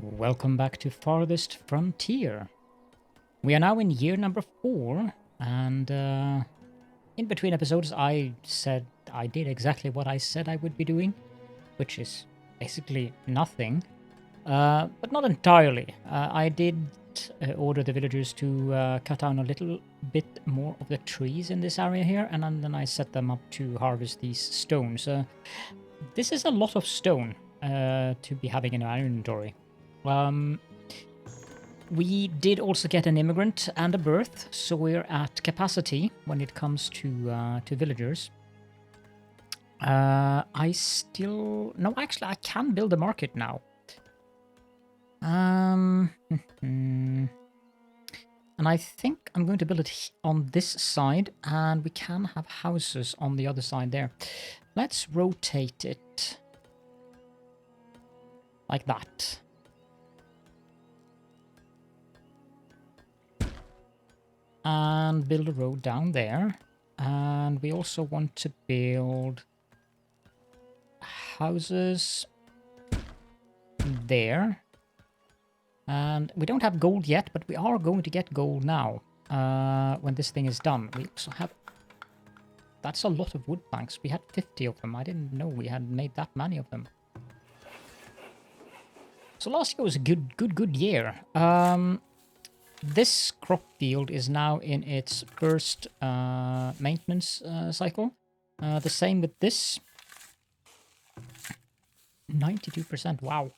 Welcome back to Farthest Frontier. We are now in year number 4, and in between episodes I said I did exactly what I said I would be doing, which is basically nothing, but not entirely. I did order the villagers to cut down a little bit more of the trees in this area here, and then I set them up to harvest these stones. This is a lot of stone to be having in our inventory. We did also get an immigrant and a birth, so we're at capacity when it comes to villagers. I can build a market now. And I think I'm going to build it on this side, and we can have houses on the other side there. Let's rotate it like that. And build a road down there. And we also want to build houses there. And we don't have gold yet, but we are going to get gold now when this thing is done. We also have... That's a lot of wood planks. We had 50 of them. I didn't know we had made that many of them. So last year was a good year. This crop field is now in its first maintenance cycle. The same with this. 92%, wow.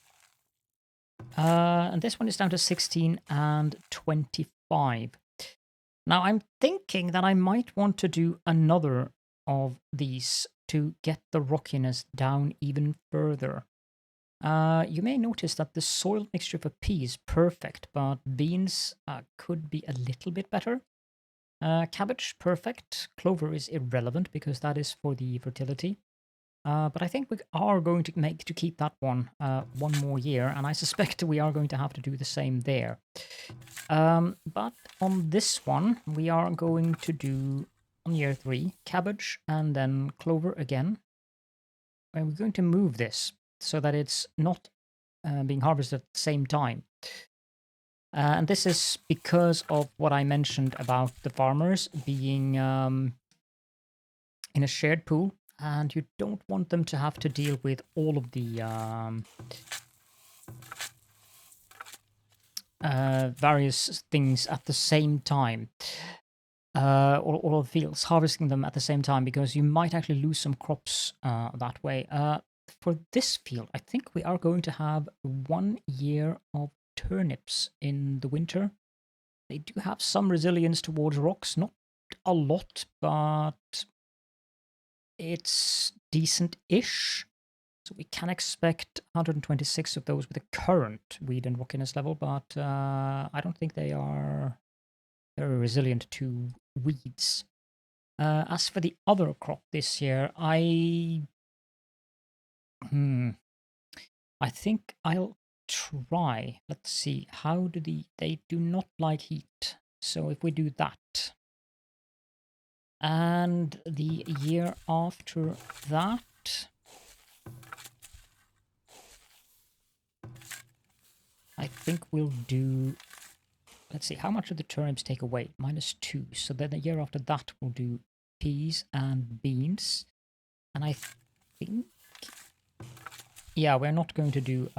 And this one is down to 16 and 25. Now I'm thinking that I might want to do another of these to get the rockiness down even further. You may notice that the soil mixture for pea is perfect, but beans could be a little bit better. Cabbage, perfect. Clover is irrelevant because that is for the fertility. But I think we are going to keep that one more year, and I suspect we are going to have to do the same there. But on this one, we are going to do, on year 3, cabbage and then clover again. And we're going to move this so that it's not being harvested at the same time. And this is because of what I mentioned about the farmers being in a shared pool, and you don't want them to have to deal with all of the various things at the same time. All of the fields, harvesting them at the same time, because you might actually lose some crops that way. For this field, I think we are going to have 1 year of turnips in the winter. They do have some resilience towards rocks, not a lot, but it's decent-ish. So we can expect 126 of those with the current weed and rockiness level, but I don't think they are very resilient to weeds. As for the other crop this year, I think I'll try. Let's see. How do they do not like heat. So if we do that. And the year after that, I think we'll do... Let's see, how much do the turnips take away? -2. So then the year after that, we'll do peas and beans. And I think... Yeah, we're not going to do...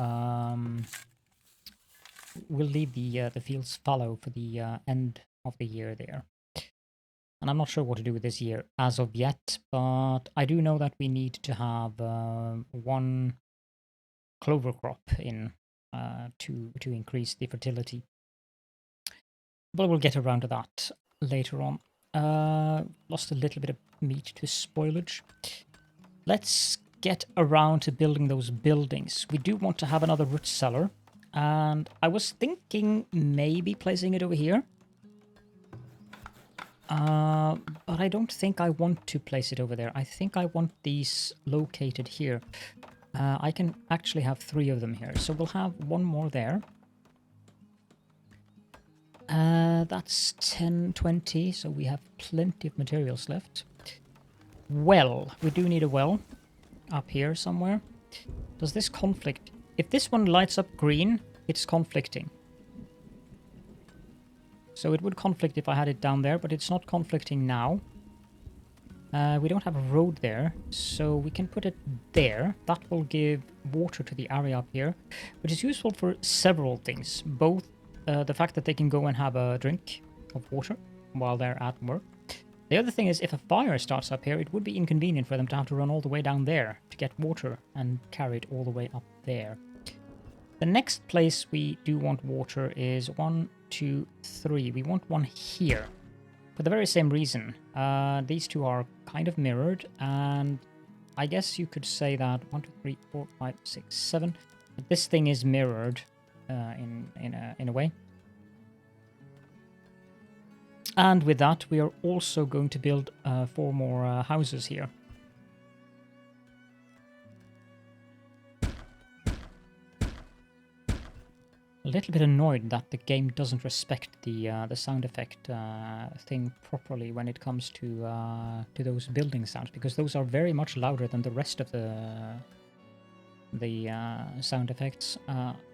We'll leave the fields fallow for the end of the year there. And I'm not sure what to do with this year as of yet, but I do know that we need to have 1 clover crop in to increase the fertility. But we'll get around to that later on. Lost a little bit of meat to spoilage. Let's get around to building those buildings. We do want to have another root cellar, and I was thinking maybe placing it over here. But I don't think I want to place it over there. I think I want these located here. I can actually have 3 of them here, so we'll have 1 more there. That's 10, 20, so we have plenty of materials left. Well, we do need a well up here somewhere. Does this conflict? If this one lights up green, it's conflicting. So it would conflict if I had it down there, but it's not conflicting now. We don't have a road there, so we can put it there. That will give water to the area up here, which is useful for several things. Both the fact that they can go and have a drink of water while they're at work. The other thing is, if a fire starts up here, it would be inconvenient for them to have to run all the way down there to get water and carry it all the way up there. The next place we do want water is 1, 2, 3. We want one here. For the very same reason. These two are kind of mirrored, and I guess you could say that 1, 2, 3, 4, 5, 6, 7. But this thing is mirrored in a way. And with that, we are also going to build 4 more houses here. A little bit annoyed that the game doesn't respect the sound effect thing properly when it comes to those building sounds, because those are very much louder than the rest of the sound effects.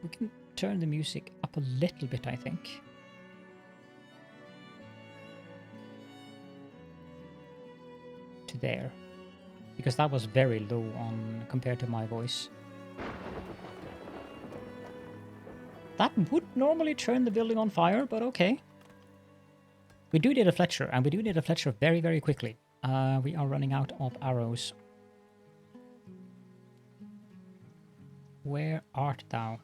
We can turn the music up a little bit, I think. To there, because that was very low on compared to my voice. That would normally turn the building on fire, but okay. We do need a Fletcher, and we do need a Fletcher very, very quickly. We are running out of arrows. Where art thou?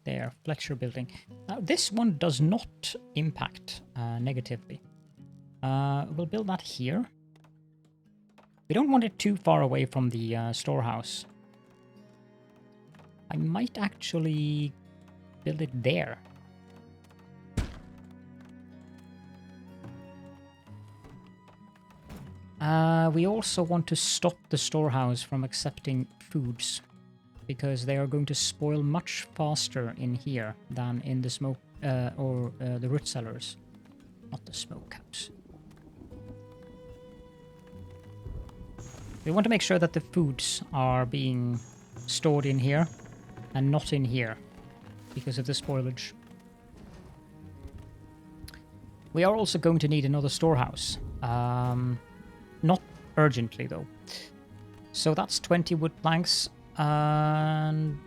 There, Fletcher building. Now, this one does not impact negatively. We'll build that here. We don't want it too far away from the storehouse. I might actually build it there. We also want to stop the storehouse from accepting foods, because they are going to spoil much faster in here than in the smoke or the root cellars, not the smokehouse. We want to make sure that the foods are being stored in here and not in here because of the spoilage. We are also going to need another storehouse. Not urgently, though. So that's 20 wood planks, and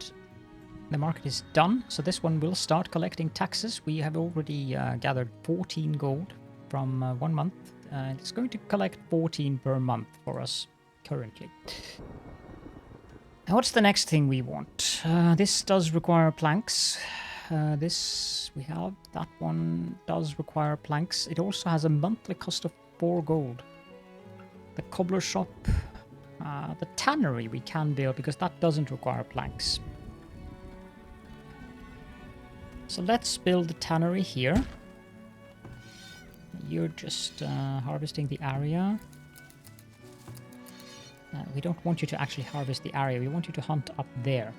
the market is done. So this one will start collecting taxes. We have already gathered 14 gold from 1 month. It's going to collect 14 per month for us currently. Now, what's the next thing we want? This does require planks. This we have. That one does require planks. It also has a monthly cost of 4 gold. The cobbler shop, the tannery we can build because that doesn't require planks. So let's build the tannery here. You're just harvesting the area. We don't want you to actually harvest the area. We want you to hunt up there.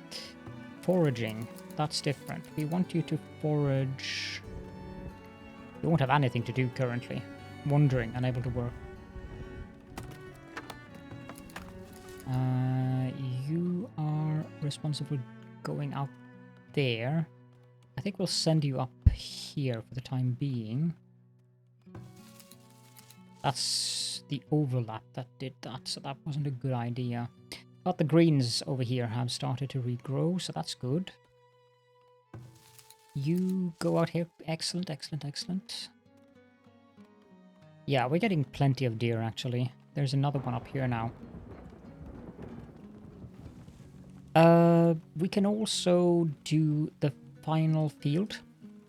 Foraging, that's different. We want you to forage. You won't have anything to do currently. Wandering, unable to work. You are responsible going out there. I think we'll send you up here for the time being. That's the overlap that did that, so that wasn't a good idea. But the greens over here have started to regrow, so that's good. You go out here. Excellent, excellent, excellent. Yeah, we're getting plenty of deer, actually. There's another one up here now. We can also do the final field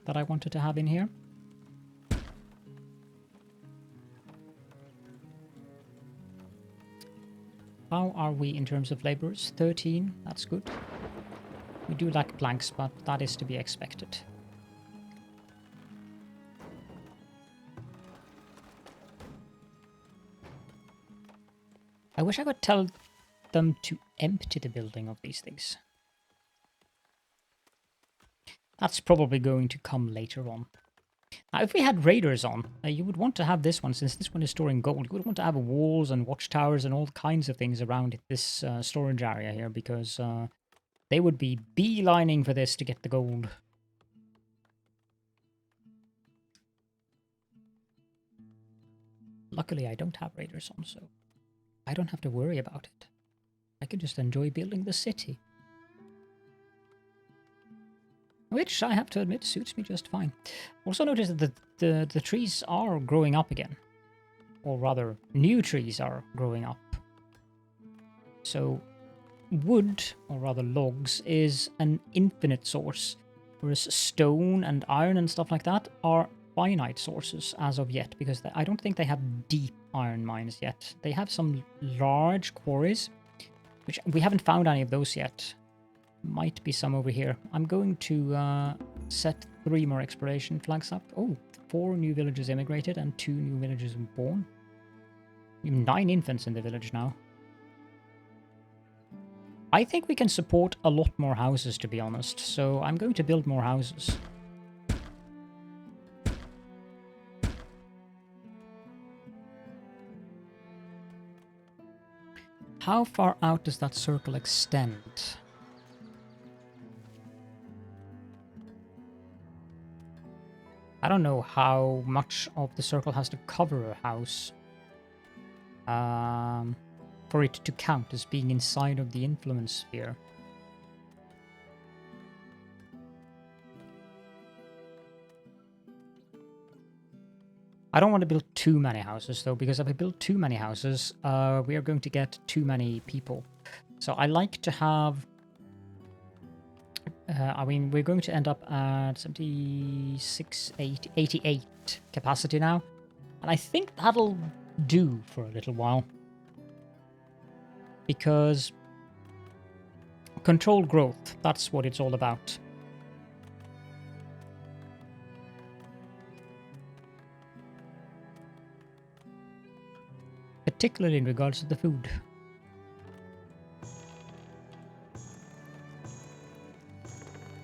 that I wanted to have in here. How are we in terms of laborers? 13, that's good. We do lack planks, but that is to be expected. I wish I could tell them to empty the building of these things. That's probably going to come later on. Now, if we had raiders on, you would want to have this one, since this one is storing gold. You would want to have walls and watchtowers and all kinds of things around this storage area here, because They would be beelining for this to get the gold. Luckily, I don't have raiders on, so I don't have to worry about it. I can just enjoy building the city. Which, I have to admit, suits me just fine. Also notice that the trees are growing up again. Or rather, new trees are growing up. So, wood, or rather logs, is an infinite source. Whereas stone and iron and stuff like that are finite sources as of yet. Because I don't think they have deep iron mines yet. They have some large quarries. Which we haven't found any of those yet. Might be some over here. I'm going to set 3 more exploration flags up. Oh, 4 new villagers immigrated and 2 new villagers born. 9 infants in the village now. I think we can support a lot more houses, to be honest. So I'm going to build more houses. How far out does that circle extend? I don't know how much of the circle has to cover a house for it to count as being inside of the influence sphere. I don't want to build too many houses though, because if I build too many houses, we are going to get too many people. So I like to have... I mean, we're going to end up at 76, 80, 88 capacity now. And I think that'll do for a little while. Because controlled growth, that's what it's all about. Particularly in regards to the food.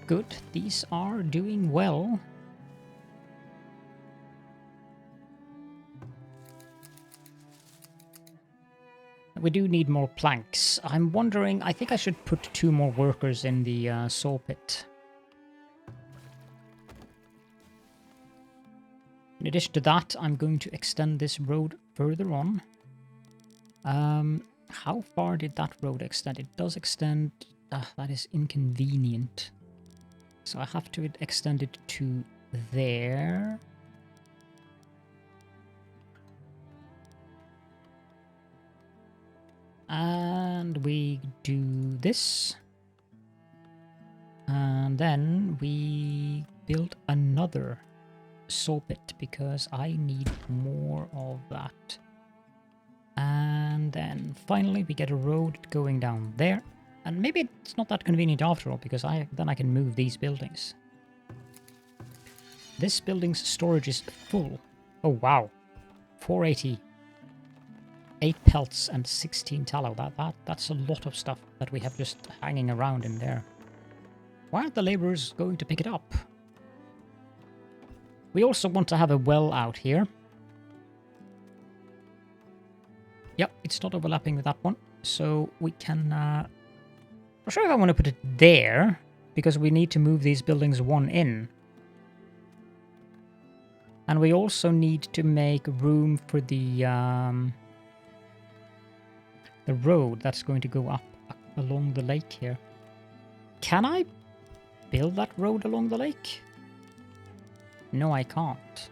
Good, these are doing well. We do need more planks. I'm wondering, I think I should put 2 more workers in the saw pit. In addition to that, I'm going to extend this road further on. How far did that road extend? It does extend... that is inconvenient. So I have to extend it to there. And we do this. And then we build another saw pit because I need more of that. And then finally we get a road going down there. And maybe it's not that convenient after all, because then I can move these buildings. This building's storage is full. Oh wow. 480. 8 pelts and 16 tallow. That's a lot of stuff that we have just hanging around in there. Why aren't the laborers going to pick it up? We also want to have a well out here. Yep, it's not overlapping with that one. So we can... I'm not sure if I want to put it there, because we need to move these buildings one in. And we also need to make room for the road that's going to go up along the lake here. Can I build that road along the lake? No, I can't.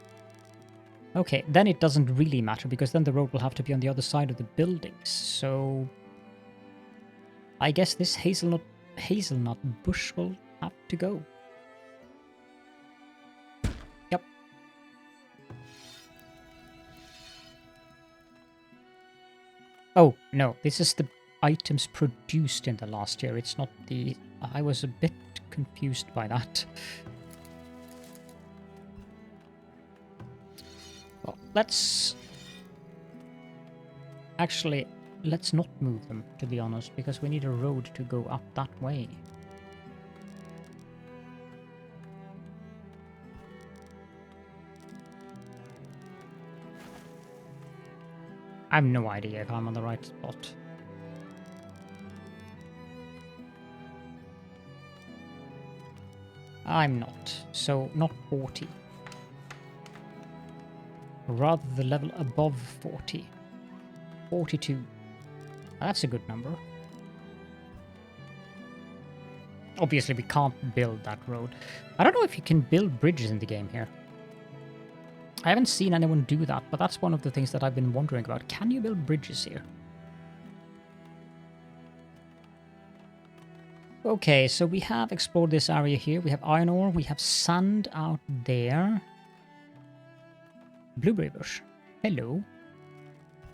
Okay, then it doesn't really matter, because then the road will have to be on the other side of the buildings. So I guess this hazelnut bush will have to go. Yep. Oh, no, this is the items produced in the last year. It's not the... I was a bit confused by that. Well, let's... Actually, let's not move them, to be honest, because we need a road to go up that way. I have no idea if I'm on the right spot. I'm not. So not 40. Rather the level above 40. 42. That's a good number. Obviously, we can't build that road. I don't know if you can build bridges in the game here. I haven't seen anyone do that, but that's one of the things that I've been wondering about. Can you build bridges here? Okay, so we have explored this area here. We have iron ore. We have sand out there. Blueberry bush. Hello.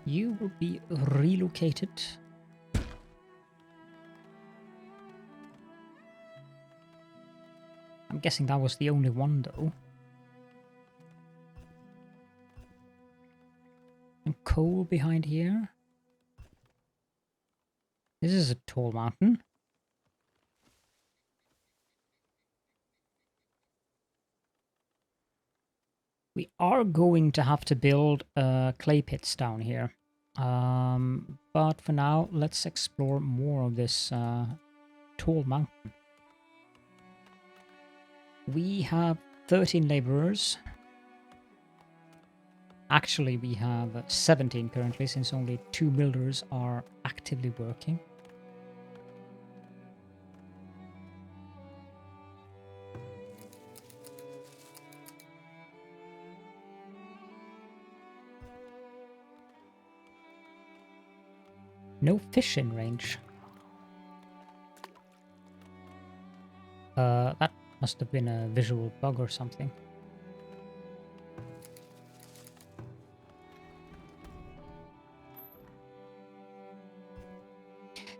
You will be relocated. I'm guessing that was the only one, though. And coal behind here. This is a tall mountain. We are going to have to build clay pits down here. But for now, let's explore more of this tall mountain. We have 13 laborers. Actually, we have 17 currently, since only 2 builders are actively working. No fish in range. That must have been a visual bug or something.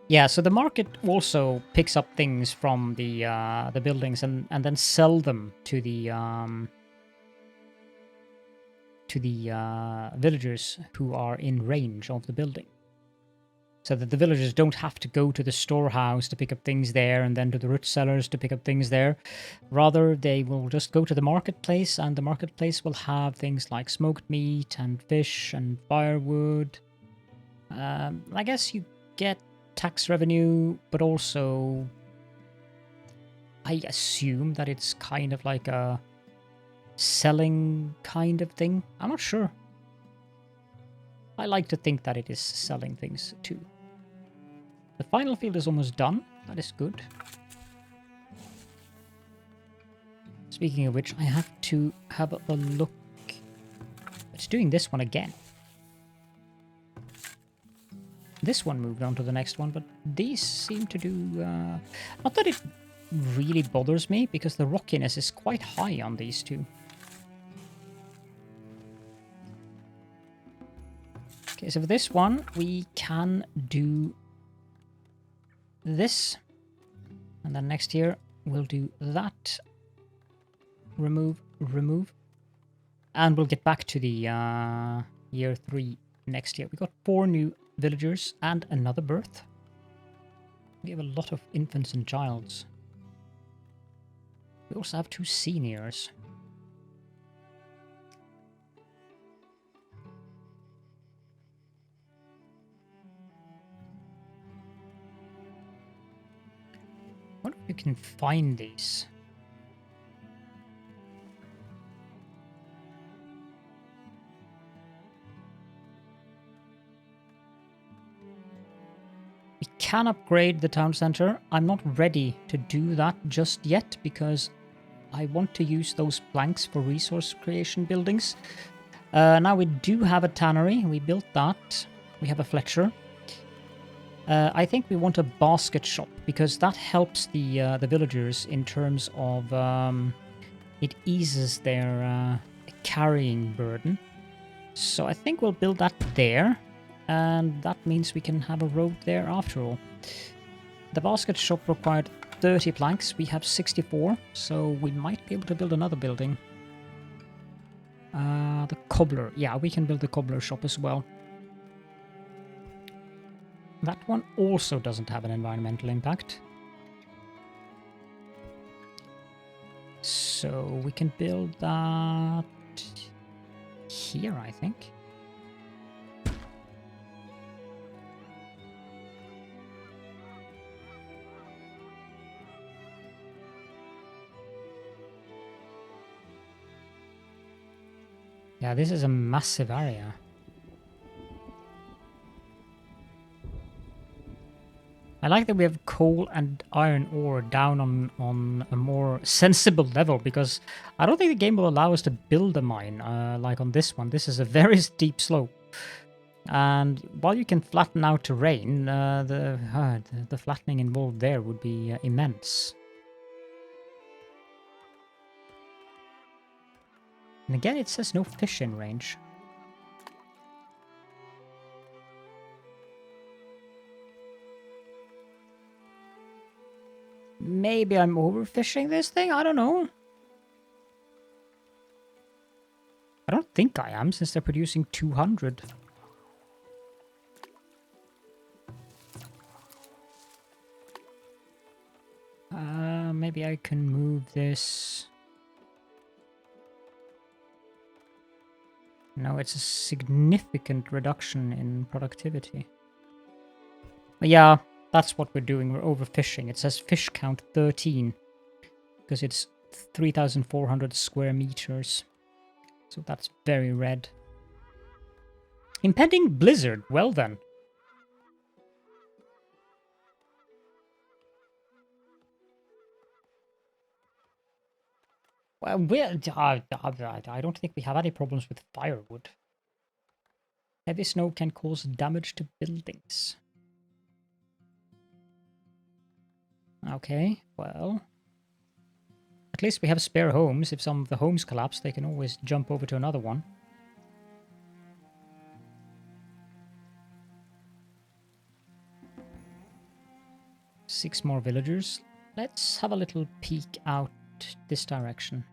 Yeah, so the market also picks up things from the buildings and then sell them to the villagers who are in range of the building. So that the villagers don't have to go to the storehouse to pick up things there and then to the root sellers to pick up things there. Rather, they will just go to the marketplace, and the marketplace will have things like smoked meat and fish and firewood. I guess you get tax revenue, but also I assume that it's kind of like a selling kind of thing. I'm not sure. I like to think that it is selling things too. The final field is almost done. That is good. Speaking of which, I have to have a look. It's doing this one again. This one moved on to the next one, but these seem to do... not that it really bothers me, because the rockiness is quite high on these two. Okay, so for this one, we can do this. And then next year, we'll do that. Remove, remove. And we'll get back to the year 3 next year. We got 4 new villagers and another birth. We have a lot of infants and childs. We also have 2 seniors. I wonder if you can find these. We can upgrade the town center. I'm not ready to do that just yet because I want to use those planks for resource creation buildings. Now we do have a tannery. We built that. We have a Fletcher. I think we want a basket shop because that helps the villagers in terms of it eases their carrying burden. So I think we'll build that there, and that means we can have a road there after all. The basket shop required 30 planks. We have 64, so we might be able to build another building. The cobbler. Yeah, we can build the cobbler shop as well. That one also doesn't have an environmental impact. So we can build that here, I think. Yeah, this is a massive area. I like that we have coal and iron ore down on a more sensible level, because I don't think the game will allow us to build a mine like on this one. This is a very steep slope. And while you can flatten out terrain, the flattening involved there would be immense. And again, it says no fish in range. Maybe I'm overfishing this thing? I don't know. I don't think I am, since they're producing 200. Maybe I can move this. No, it's a significant reduction in productivity. But yeah, that's what we're doing. We're overfishing. It says fish count 13 because it's 3,400 square meters. So that's very red. Impending blizzard. Well then. Well, I don't think we have any problems with firewood. Heavy snow can cause damage to buildings. Okay, well. At least we have spare homes. If some of the homes collapse, they can always jump over to another one. Six more villagers. Let's have a little peek out this direction.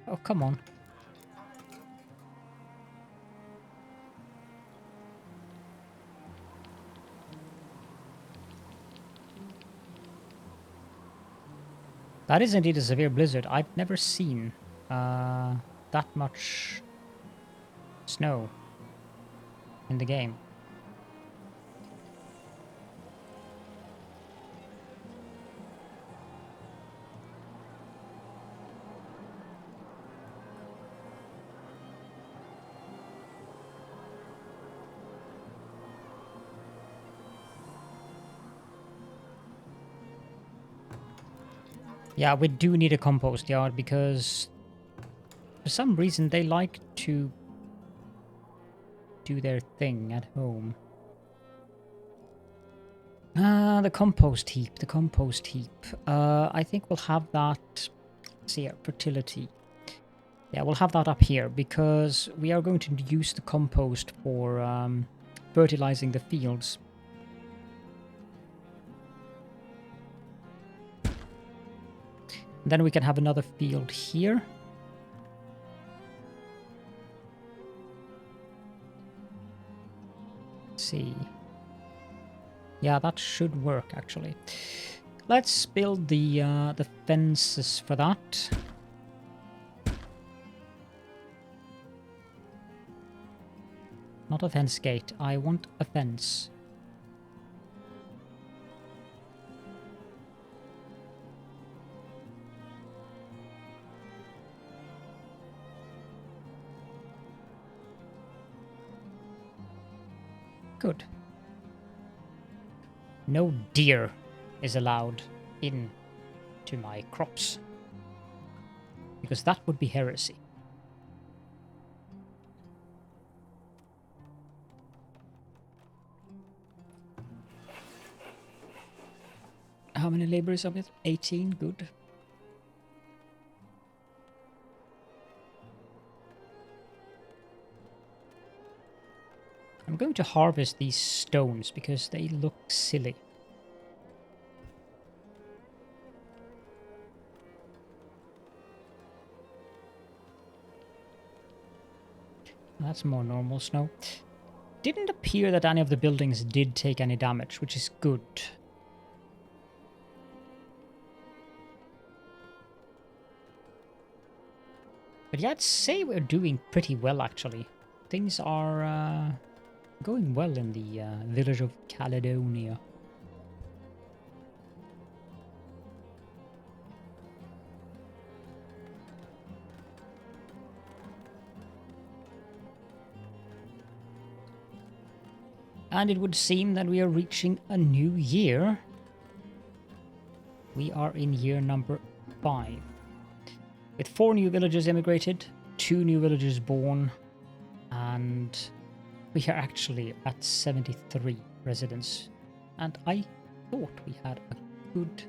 Oh, come on. That is indeed a severe blizzard. I've never seen that much snow in the game. Yeah, we do need a compost yard because for some reason they like to do their thing at home. The compost heap, the compost heap. I think we'll have that, let's see here, fertility. Yeah, we'll have that up here because we are going to use the compost for fertilizing the fields. Then we can have another field here. Let's see. Yeah, that should work actually. Let's build the fences for that. Not a fence gate. I want a fence. Good. No deer is allowed in to my crops, because that would be heresy. How many laborers are with? 18, good. I'm going to harvest these stones because they look silly. That's more normal snow. Didn't appear that any of the buildings did take any damage, which is good. But yeah, I'd say we're doing pretty well actually. Things are going well in the village of Caledonia. And it would seem that we are reaching a new year. We are in year number 5. With 4 new villagers immigrated, 2 new villagers born, and we are actually at 73 residents. And I thought we had a good...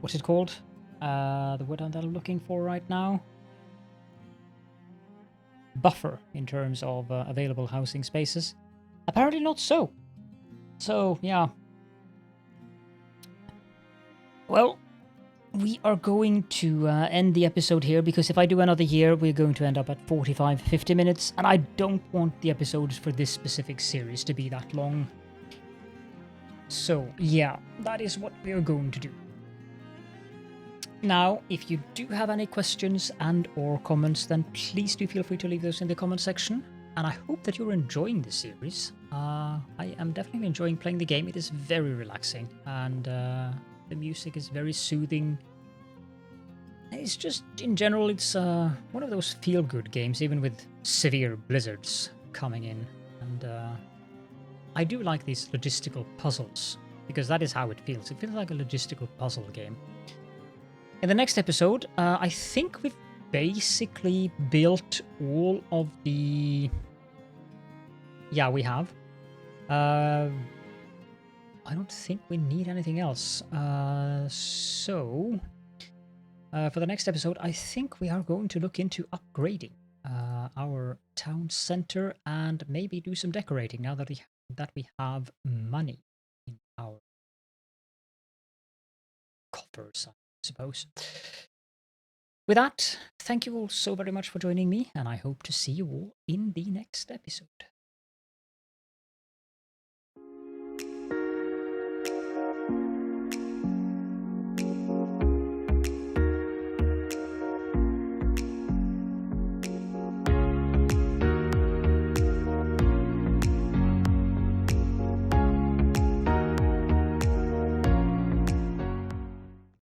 what's it called? The word that I'm looking for right now? Buffer in terms of available housing spaces. Apparently not so. So, yeah. Well, we are going to end the episode here, because if I do another year, we're going to end up at 45-50 minutes, and I don't want the episodes for this specific series to be that long. So, yeah, that is what we are going to do. Now, if you do have any questions and or comments, then please do feel free to leave those in the comment section. And I hope that you're enjoying this series. I am definitely enjoying playing the game. It is very relaxing, and the music is very soothing. It's just, in general, it's one of those feel-good games, even with severe blizzards coming in. And I do like these logistical puzzles, because that is how it feels. It feels like a logistical puzzle game. In the next episode, I think we've basically built all of the... Yeah, we have. I don't think we need anything else. So, for the next episode, I think we are going to look into upgrading our town center and maybe do some decorating now that we have money in our coffers, I suppose. With that, thank you all so very much for joining me, and I hope to see you all in the next episode.